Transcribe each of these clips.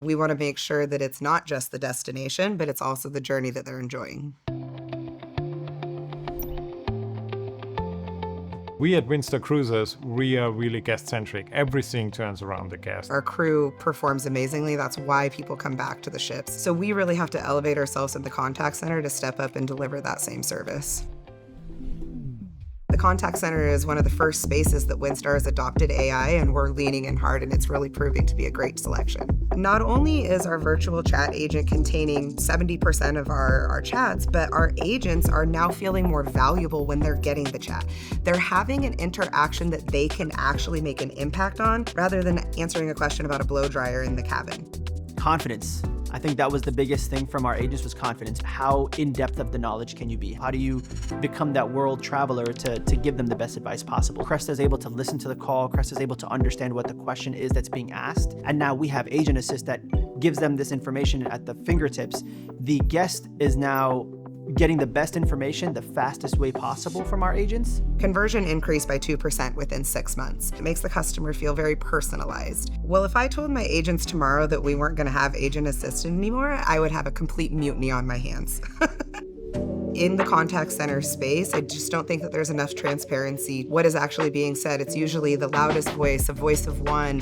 We want to make sure that it's not just the destination, but it's also the journey that they're enjoying. We at Windstar Cruises, we are really guest-centric. Everything turns around the guest. Our crew performs amazingly. That's why people come back to the ships. So we really have to elevate ourselves in the contact center to step up and deliver that same service. The contact center is one of the first spaces that Windstar has adopted AI, and we're leaning in hard, and it's really proving to be a great selection. Not only is our virtual chat agent containing 70% of our chats, but our agents are now feeling more valuable when they're getting the chat. They're having an interaction that they can actually make an impact on, rather than answering a question about a blow dryer in the cabin. Confidence. I think that was the biggest thing from our agents, was confidence. How in-depth of the knowledge can you be? How do you become that world traveler to give them the best advice possible? Cresta is able to listen to the call. Cresta is able to understand what the question is that's being asked. And now we have Agent Assist that gives them this information at the fingertips. The guest is now getting the best information the fastest way possible from our agents. Conversion increased by 2% within 6 months. It makes the customer feel very personalized. Well, if I told my agents tomorrow that we weren't going to have Agent Assistant anymore, I would have a complete mutiny on my hands. In the contact center space, I just don't think that there's enough transparency. What is actually being said? It's usually the loudest voice, a voice of one.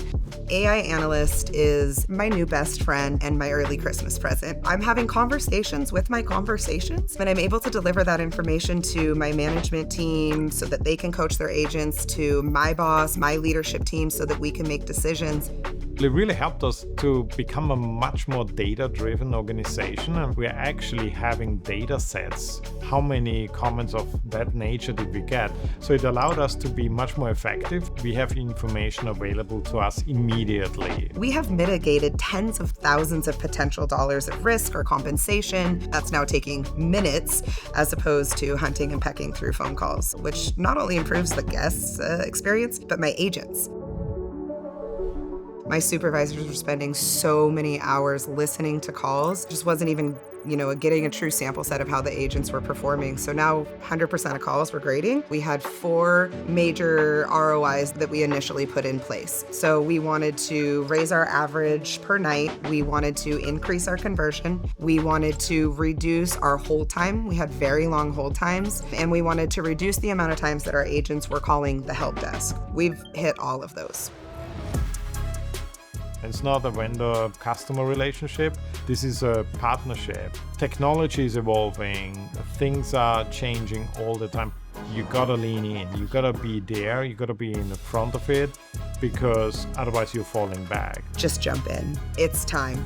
AI Analyst is my new best friend and my early Christmas present. I'm having conversations with my conversations, and I'm able to deliver that information to my management team so that they can coach their agents, to my boss, my leadership team, so that we can make decisions. It really helped us to become a much more data-driven organization, and we're actually having data sets. How many comments of that nature did we get? So it allowed us to be much more effective. We have information available to us immediately. We have mitigated tens of thousands of potential dollars of risk or compensation. That's now taking minutes as opposed to hunting and pecking through phone calls, which not only improves the guest's experience, but my agents. My supervisors were spending so many hours listening to calls. Just wasn't even, getting a true sample set of how the agents were performing. So now 100% of calls we're grading. We had 4 major ROIs that we initially put in place. So we wanted to raise our average per night. We wanted to increase our conversion. We wanted to reduce our hold time. We had very long hold times. And we wanted to reduce the amount of times that our agents were calling the help desk. We've hit all of those. It's not a vendor-customer relationship. This is a partnership. Technology is evolving. Things are changing all the time. You gotta lean in. You gotta be there. You gotta be in the front of it, because otherwise you're falling back. Just jump in. It's time.